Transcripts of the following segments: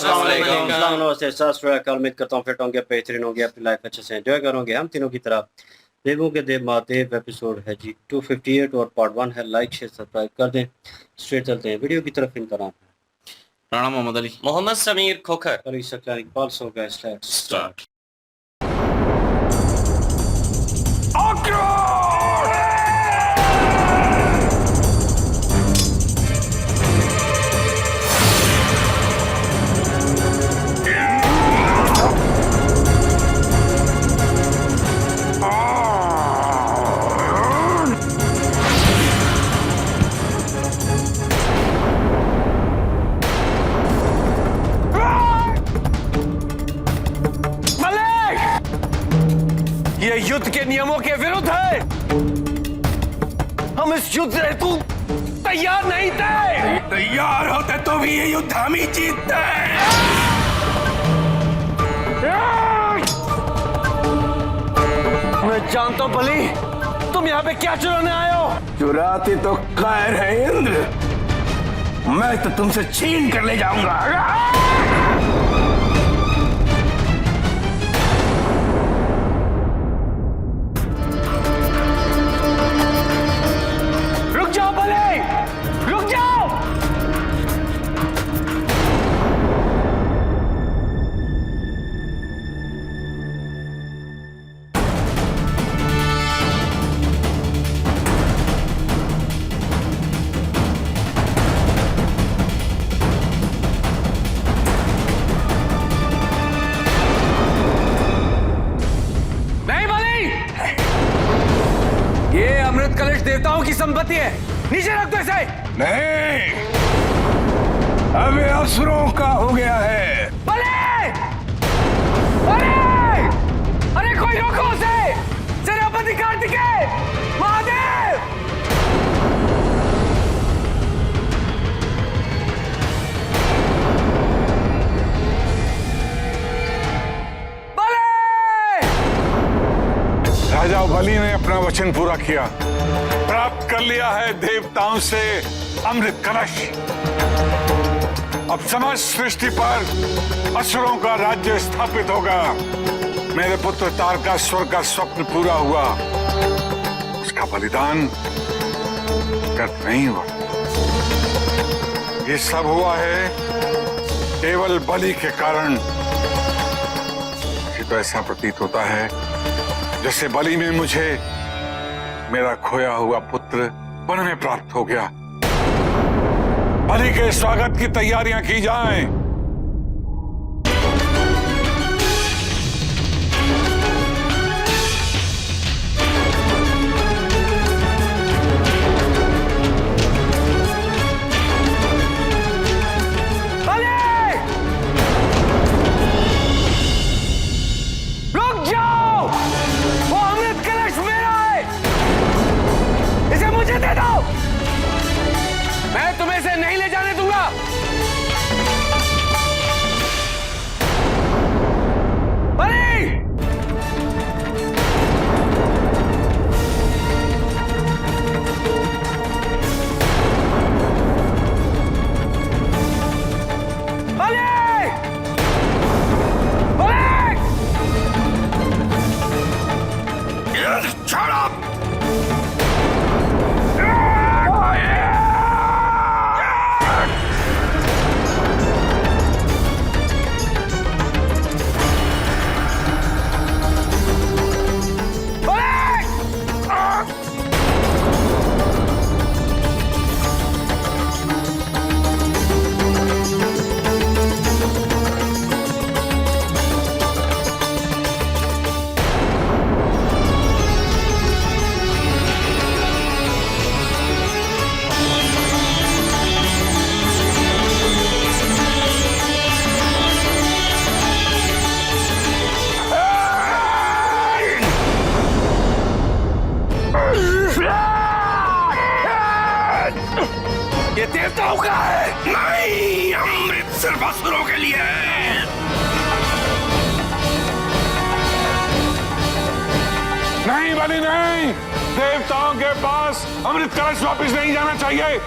अस्सलाम वालेकुम। नमस्ते, सत श्री अकाल। उम्मीद करता हूँ फिट होंगे, बेहतरीन होंगे, अपनी लाइफ अच्छे से एंजॉय करोगे। हम तीनों की तरफ देवों के देव महादेव एपिसोड है जी 258 और पार्ट 1 है। लाइक शेयर सब्सक्राइब कर दें। स्ट्रेट चलते हैं वीडियो की तरफ। इनका नाम है राणा मोहम्मद अली, मोहम्मद समीर खोखर, अली सकलानी पाल्स हो गया। स्टार्ट। ये युद्ध के नियमों के विरुद्ध है। हम इस युद्ध हेतु तैयार नहीं थे। तैयार होते तो भी ये युद्ध हम ही जीतते। मैं जानता हूं बली, तुम यहाँ पे क्या चुराने आए हो? चुराती तो खैर है इंद्र, मैं तो तुमसे छीन कर ले जाऊंगा। कलश देवताओं की संपत्ति है, नीचे रख दो इसे। नहीं, अब ये असुरों का हो गया है। अरे अरे कोई रोको उसे। सेनापति कार्तिकेय, महादेव। राजा बलि ने अपना वचन पूरा किया, प्राप्त कर लिया है देवताओं से अमृत कलश। अब समस्त सृष्टि पर असुरों का राज्य स्थापित होगा। मेरे पुत्र तारकासुर का स्वप्न पूरा हुआ, उसका बलिदान व्यर्थ नहीं हुआ। ये सब हुआ है केवल बलि के कारण। मुझे तो ऐसा प्रतीत होता है जैसे बलि में मुझे मेरा खोया हुआ पुत्र वन में प्राप्त हो गया। बलि के स्वागत की तैयारियां की जाएं। मैं तुम्हें इसे नहीं ले जाने दूंगा। बलि! बलि! बलि! छोड़ो। ये देवताओं का है। नहीं, अमृत सिर्फ असुरों के लिए है। नहीं बलि नहीं, देवताओं के पास अमृत कलश वापस नहीं जाना चाहिए।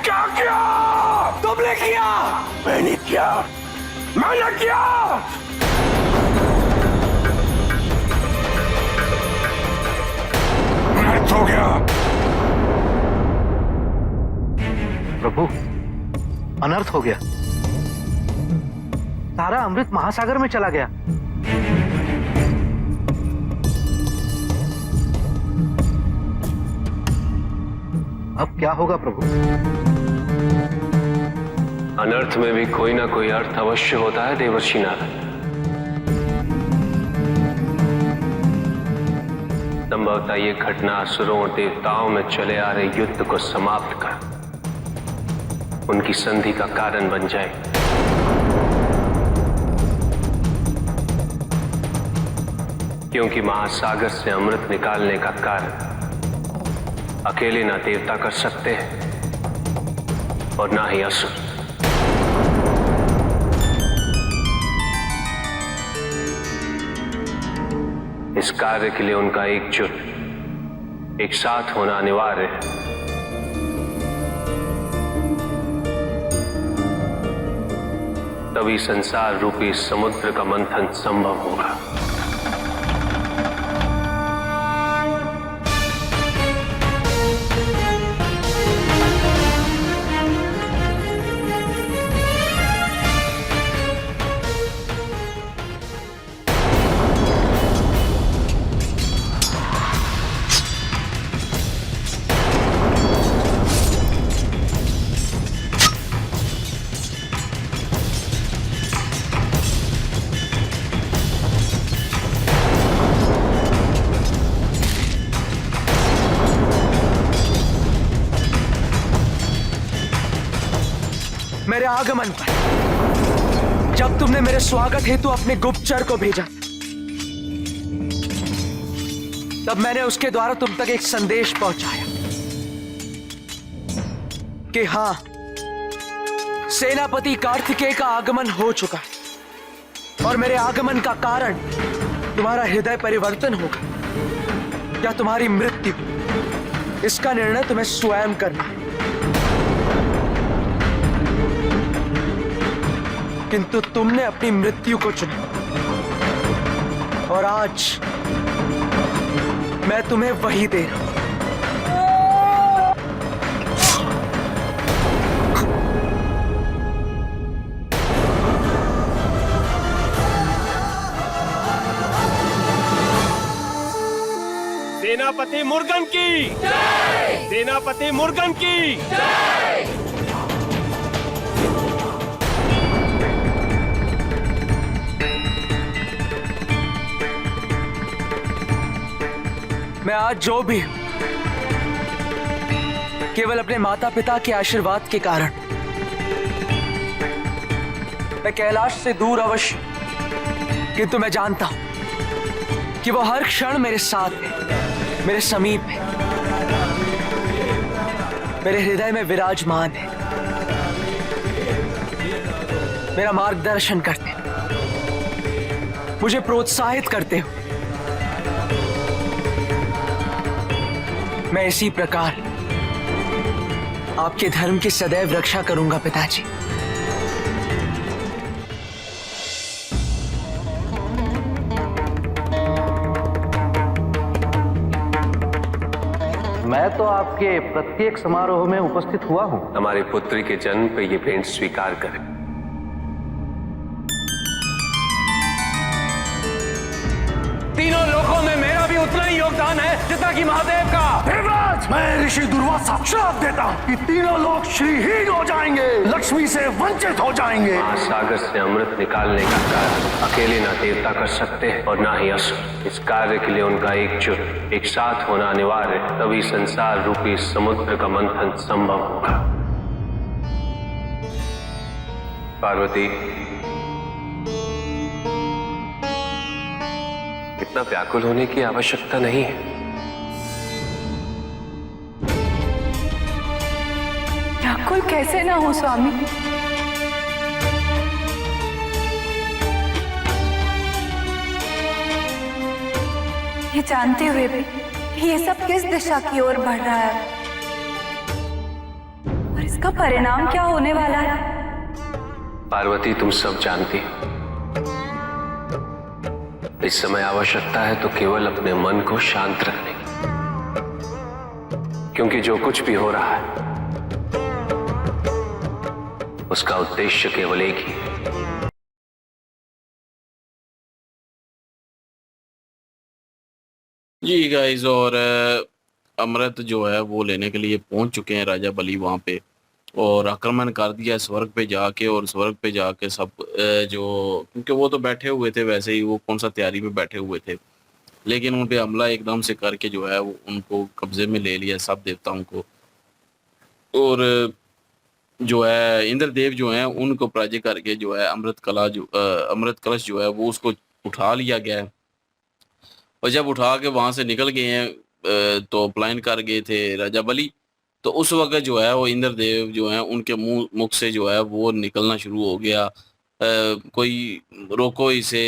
क्या किया? तुमने किया। मैंने किया, मैंने किया। अनर्थ हो गया। प्रभु, अनर्थ हो गया। सारा अमृत महासागर में चला गया। अब क्या होगा प्रभु? अनर्थ में भी कोई ना कोई अर्थ अवश्य होता है देवर्षि नारद। संभवतः ये घटना असुरों और देवताओं में चले आ रहे युद्ध को समाप्त कर उनकी संधि का कारण बन जाए। क्योंकि महासागर से अमृत निकालने का कार्य अकेले ना देवता कर सकते हैं और ना ही असुर। इस कार्य के लिए उनका एकजुट, एक साथ होना अनिवार्य है। तभी संसार रूपी समुद्र का मंथन संभव होगा। मेरे आगमन पर जब तुमने मेरे स्वागत हेतु अपने गुप्तचर को भेजा, तब मैंने उसके द्वारा तुम तक एक संदेश पहुंचाया कि हां, सेनापति कार्तिकेय का आगमन हो चुका है और मेरे आगमन का कारण तुम्हारा हृदय परिवर्तन होगा या तुम्हारी मृत्यु। इसका निर्णय तुम्हें स्वयं करना है। किंतु तुमने अपनी मृत्यु को चुना और आज मैं तुम्हें वही दे रहा हूं। सेनापति मुर्गन की जय! सेनापति मुर्गन की जय! मैं आज जो भी हूं, केवल अपने माता पिता के आशीर्वाद के कारण। मैं कैलाश से दूर अवश्य, किंतु मैं जानता हूं कि वो हर क्षण मेरे साथ है, मेरे समीप है, मेरे हृदय में विराजमान है, मेरा मार्गदर्शन करते हैं, मुझे प्रोत्साहित करते हो। मैं इसी प्रकार आपके धर्म की सदैव रक्षा करूंगा पिताजी। मैं तो आपके प्रत्येक समारोह में उपस्थित हुआ हूं। हमारी पुत्री के जन्म पे ये भेंट स्वीकार करें। तीनों लोकों में मेरा भी उतना ही योगदान है जितना कि महादेव का। देवराज, मैं ऋषि दुर्वासा श्राप देता हूं कि तीनों लोग श्रीहीन हो जाएंगे, लक्ष्मी से वंचित हो जाएंगे। महासागर से अमृत निकालने का कार्य अकेले ना देवता कर सकते हैं और ना ही असुर। इस कार्य के लिए उनका एकजुट, एक साथ होना अनिवार्य है। तभी संसार रूपी समुद्र का मंथन संभव होगा। पार्वती, इतना व्याकुल होने की आवश्यकता नहीं है। व्याकुल कैसे ना हो स्वामी? ये जानते हुए भी ये सब किस दिशा की ओर बढ़ रहा है और इस इसका परिणाम क्या होने वाला है? पार्वती, तुम सब जानती हो। इस समय आवश्यकता है तो केवल अपने मन को शांत रखने की, क्योंकि जो कुछ भी हो रहा है उसका उद्देश्य केवल एक ही है। जी गाइस, और अमृत जो है वो लेने के लिए पहुंच चुके हैं राजा बली वहां पे, और आक्रमण कर दिया स्वर्ग पे जाके। और स्वर्ग पे जाके सब जो, क्योंकि वो तो बैठे हुए थे वैसे ही, वो कौन सा तैयारी में बैठे हुए थे, लेकिन उन पे हमला एकदम से करके जो है वो उनको कब्जे में ले लिया सब देवताओं को। और जो है इंद्रदेव जो है उनको पराजय करके जो है अमृत कलश जो है वो उसको उठा लिया गया है। और जब उठा के वहां से निकल गए हैं तो पलायन कर गए थे राजा बली, तो उस वक्त जो है वो इंद्रदेव जो है उनके मुख से जो है वो निकलना शुरू हो गया, कोई रोको इसे,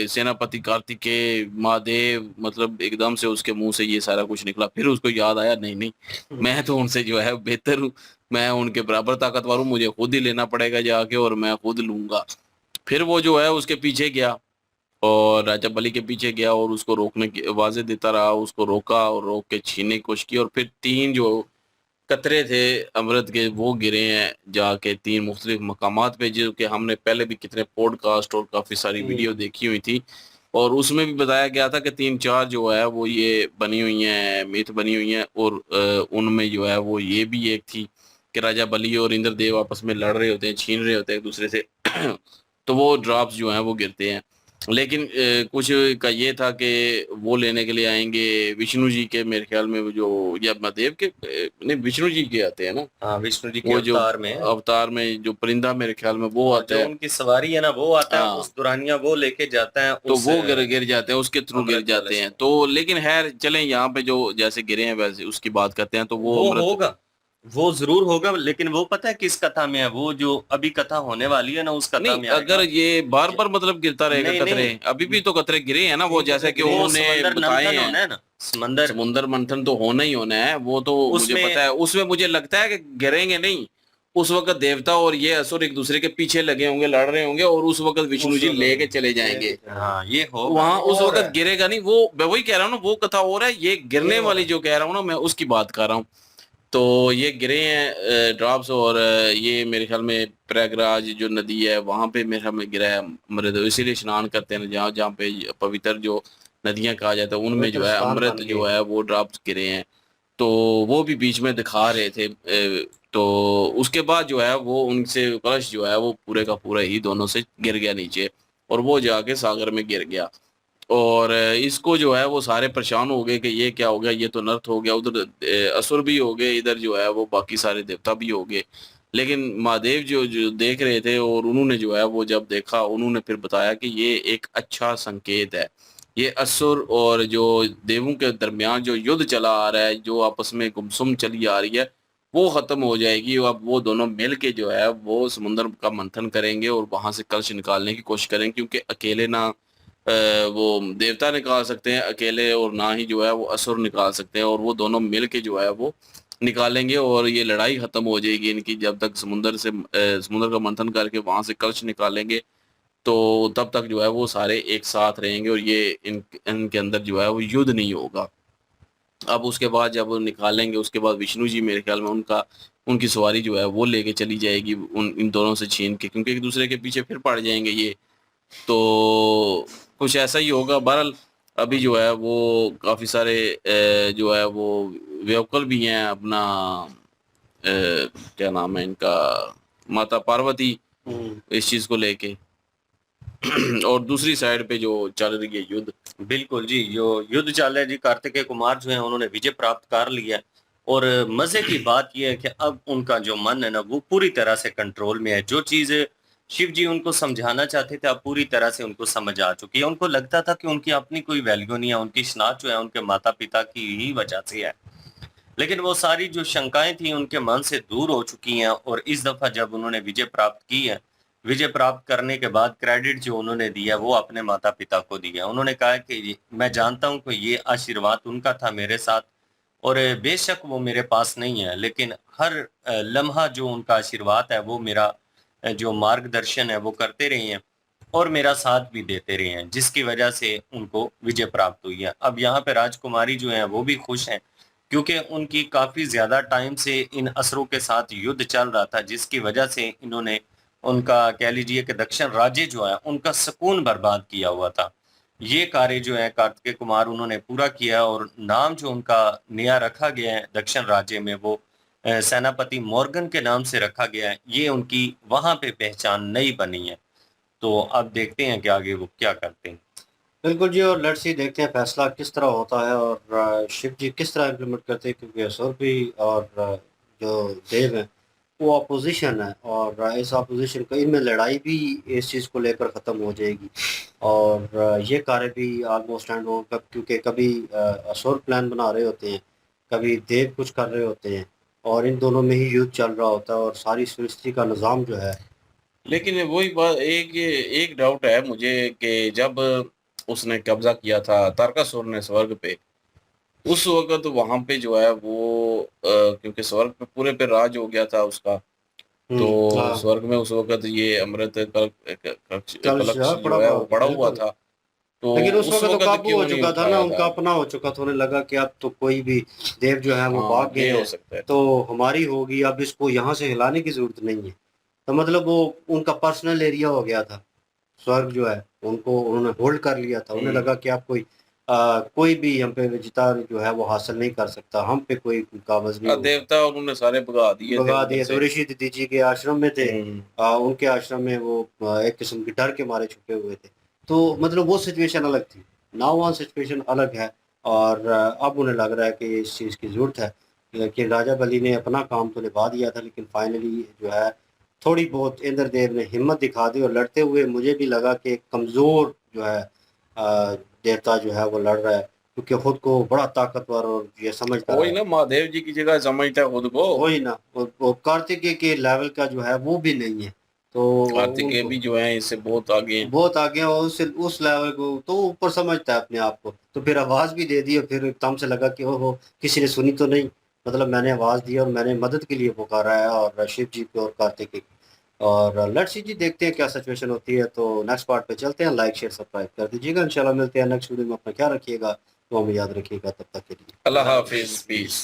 सेनापति कार्तिकेय, महादेव, मतलब एकदम से उसके मुंह से ये सारा कुछ निकला। फिर उसको याद आया, नहीं नहीं, मैं तो उनसे जो है बेहतर हूँ, मैं उनके बराबर ताकतवर हूँ, मुझे खुद ही लेना पड़ेगा जाके और मैं खुद लूंगा। फिर वो जो है उसके पीछे गया और राजा बलि के पीछे गया और उसको रोकने की आवाजें देता रहा, उसको रोका और रोक के छीनने की कोशिश की। और फिर 3 जो कतरे थे अमृत के वो गिरे हैं जाके 3 मुख्तलिफ मकामात पे, जो कि हमने पहले भी कितने पॉडकास्ट और काफ़ी सारी वीडियो देखी हुई थी, और उसमें भी बताया गया था कि 3-4 जो है वो ये बनी हुई हैं, मिथ बनी हुई हैं। और उनमें जो है वो ये भी एक थी कि राजा बलि और इंद्रदेव आपस में लड़ रहे होते हैं, छीन रहे होते हैं एक दूसरे से तो वो ड्रॉप्स जो हैं वो गिरते हैं। लेकिन कुछ का ये था कि वो लेने के लिए आएंगे विष्णु जी के, मेरे ख्याल में वो जो, या महादेव के, नहीं विष्णु जी के आते हैं ना। हाँ, विष्णु जी के वो जो अवतार में जो परिंदा मेरे ख्याल में वो आता जो है, उनकी सवारी है ना वो आता है, हाँ। उस दुरानिया वो लेके जाता है, तो वो गिर जाते हैं, उसके थ्रू गिर अमृत जाते कलश हैं। में। तो लेकिन खैर चलें, यहाँ पे जो जैसे गिरे हैं वैसे उसकी बात करते हैं। तो वो वो अमृत, होगा, वो जरूर होगा, लेकिन वो पता है किस कथा में है? वो जो अभी कथा होने वाली है ना उस कथा नहीं में अगर ये बार बार मतलब गिरता रहेगा नहीं, कतरे, नहीं। अभी भी तो कतरे गिरे हैं ना वो, जैसे कि वो उन्होंने समंदर बताए मंथन होना हैं। है ना, समंदर समुद्र मंथन तो होना ही होना है, वो तो मुझे उसमें- पता है। उसमें मुझे लगता है कि गिरेंगे नहीं, उस वक्त देवता और ये असुर एक दूसरे के पीछे लगे होंगे, लड़ रहे होंगे, और उस वक्त विष्णु जी लेके चले जाएंगे। हाँ, ये हो वहां उस वक्त गिरेगा नहीं वो, मैं वही कह रहा हूँ ना, वो कथा हो रहा है। ये गिरने वाली जो कह रहा हूँ ना मैं, उसकी बात कर रहा हूँ। तो ये गिरे हैं ड्रॉप्स, और ये मेरे ख्याल में प्रयागराज जो नदी है वहां पे मेरे ख्याल में गिरा है अमृत। इसीलिए स्नान करते हैं जहाँ जहाँ पे पवित्र जो नदियां कहा जाता है उनमें जो है अमृत जो है वो ड्रॉप्स गिरे हैं। तो वो भी बीच में दिखा रहे थे। तो उसके बाद जो है वो उनसे कलश जो है वो पूरे का पूरा ही दोनों से गिर गया नीचे, और वो जाके सागर में गिर गया। और इसको जो है वो सारे परेशान हो गए कि ये क्या हो गया, ये तो नर्थ हो गया, उधर असुर भी हो गए, इधर जो है वो बाकी सारे देवता भी हो गए। लेकिन महादेव जो देख रहे थे, और उन्होंने जो है वो जब देखा, उन्होंने फिर बताया कि ये एक अच्छा संकेत है। ये असुर और जो देवों के दरमियान जो युद्ध चला आ रहा है, जो आपस में गुमसुम चली आ रही है, वो खत्म हो जाएगी। अब वो दोनों मिल के जो है वो समुद्र का मंथन करेंगे और वहां से कलश निकालने की कोशिश करेंगे, क्योंकि अकेले ना वो देवता निकाल सकते हैं अकेले, और ना ही जो है वो असुर निकाल सकते हैं। और वो दोनों मिल के जो है वो निकालेंगे, और ये लड़ाई खत्म हो जाएगी इनकी जब तक समुद्र का मंथन करके वहां से कलश निकालेंगे। तो तब तक जो है वो सारे एक साथ रहेंगे, और ये इनके अंदर जो है वो युद्ध नहीं होगा। अब उसके बाद जब वो निकालेंगे, उसके बाद विष्णु जी मेरे ख्याल में उनकी सवारी जो है वो लेके चली जाएगी इन दोनों से छीन के, क्योंकि एक दूसरे के पीछे फिर पड़ जाएंगे ये। तो कुछ ऐसा ही होगा। बहरहाल अभी जो है वो काफी सारे जो है वो व्याकुल भी हैं अपना, क्या नाम है इनका, माता पार्वती, इस चीज को लेके। और दूसरी साइड पे जो चल रही है युद्ध, बिल्कुल जी, जो युद्ध चल रहा है जी, कार्तिकेय कुमार जो है उन्होंने विजय प्राप्त कर लिया है। और मजे की बात यह है कि अब उनका जो मन है ना वो पूरी तरह से कंट्रोल में है। जो चीज शिव जी उनको समझाना चाहते थे अब पूरी तरह से उनको समझ आ चुकी है। उनको लगता था कि उनकी अपनी कोई वैल्यू नहीं है, उनकी शनाख्त जो है उनके माता पिता की ही वजह से है, लेकिन वो सारी जो शंकाएं थी उनके मन से दूर हो चुकी हैं। और इस दफा जब उन्होंने विजय प्राप्त की है, विजय प्राप्त करने के बाद क्रेडिट जो उन्होंने दिया वो अपने माता पिता को दिया। उन्होंने कहा कि मैं जानता हूं कि ये आशीर्वाद उनका था मेरे साथ, और बेशक वो मेरे पास नहीं है, लेकिन हर लम्हा जो उनका आशीर्वाद है वो मेरा जो मार्गदर्शन है वो करते रहे हैं और मेरा साथ भी देते रहे हैं, जिसकी वजह से उनको विजय प्राप्त हुई है। अब यहाँ पे राजकुमारी जो है वो भी खुश हैं, क्योंकि उनकी काफ़ी ज़्यादा टाइम से इन असुरों के साथ युद्ध चल रहा था, जिसकी वजह से इन्होंने उनका कह लीजिए कि दक्षिण राज्य जो है उनका सुकून बर्बाद किया हुआ था। ये कार्य जो है कार्तिकेय कुमार उन्होंने पूरा किया और नाम जो उनका नया रखा गया है दक्षिण राज्य में वो सेनापति मॉर्गन के नाम से रखा गया है। ये उनकी वहाँ पे पहचान नई बनी है। तो अब देखते हैं कि आगे वो क्या करते हैं। बिल्कुल जी, और लेट्स सी देखते हैं फैसला किस तरह होता है और शिव जी किस तरह इम्प्लीमेंट करते हैं, क्योंकि असुर भी और जो देव हैं वो अपोजिशन है और इस अपोजिशन का इनमें लड़ाई भी इस चीज़ को लेकर ख़त्म हो जाएगी और ये कार्य भी ऑलमोस्ट एंड हो, क्योंकि कभी असुर प्लान बना रहे होते हैं, कभी देव कुछ कर रहे होते हैं और इन दोनों में ही युद्ध चल रहा होता है और सारी सृष्टि का निज़ाम जो है। लेकिन वही बात, एक एक डाउट है मुझे कि जब उसने कब्जा किया था तारकासुर ने स्वर्ग पे, उस वक्त वहां पे जो है वो क्योंकि स्वर्ग पे पूरे पे राज हो गया था उसका, तो हाँ, स्वर्ग में उस वक्त ये अमृत कलश कलश कलश पड़ा जो है हुआ वो पड़ा हुआ बिल्कुल। था, तो लेकिन उस उस वक्त तो वक्त काबू हो क्यों नहीं चुका था ना, उठाया उनका था? अपना हो चुका था, उन्हें लगा कि अब तो कोई भी देव जो है वो हाँ, भाग गए ये हो हैं सकता है। तो हमारी होगी, अब इसको यहाँ से हिलाने की जरूरत नहीं है। तो मतलब वो उनका पर्सनल एरिया हो गया था, स्वर्ग जो है उनको उन्होंने होल्ड कर लिया था। उन्हें लगा कि अब कोई भी हम पे विजेता जो है वो हासिल नहीं कर सकता, हम पे कोई काबज नहीं होगा। देवता उन्होंने सारे भगा दिए थे भगा उधर दिए तो से। ऋषि दीदी जी के आश्रम में थे। हम्म। उनके आश्रम में वो एक किस्म की डर के मारे छुपे हुए थे। तो मतलब वो सिचुएशन अलग थी, नाउ वन सिचुएशन अलग है और अब उन्हें लग रहा है कि इस चीज़ की ज़रूरत है। लेकिन राजा बली ने अपना काम तो निभा दिया था, लेकिन फाइनली जो है थोड़ी बहुत इंद्रदेव ने हिम्मत दिखा दी और लड़ते हुए मुझे भी लगा कि एक कमज़ोर जो है देवता जो है वो लड़ रहा है, क्योंकि खुद को बड़ा ताकतवर और ये समझता वही है। ना, महादेव जी की जगह समझता है खुद को। वही ना, वो कार्तिकेय के लेवल का जो है वो भी नहीं है, तो कार्तिकेय उनको भी जो है इससे बहुत आगे हैं। बहुत आगे है और उस लेवल को तो ऊपर समझता है अपने आप को। तो फिर आवाज भी दे दी और फिर एकदम से लगा कि ओहो किसी ने सुनी तो नहीं, मतलब मैंने आवाज दी और मैंने मदद के लिए पुकारा है और शिव जी को और कार्तिकेय को। और लेट्स सी जी, देखते हैं क्या सिचुएशन होती है। तो नेक्स्ट पार्ट पे चलते हैं, लाइक शेयर सब्सक्राइब कर दीजिएगा। इंशाल्लाह मिलते हैं नेक्स्ट वीडियो में, अपना ख्याल रखिएगा, तो हमें याद रखिएगा, तब तक के लिए अल्लाह हाफिज, पीस।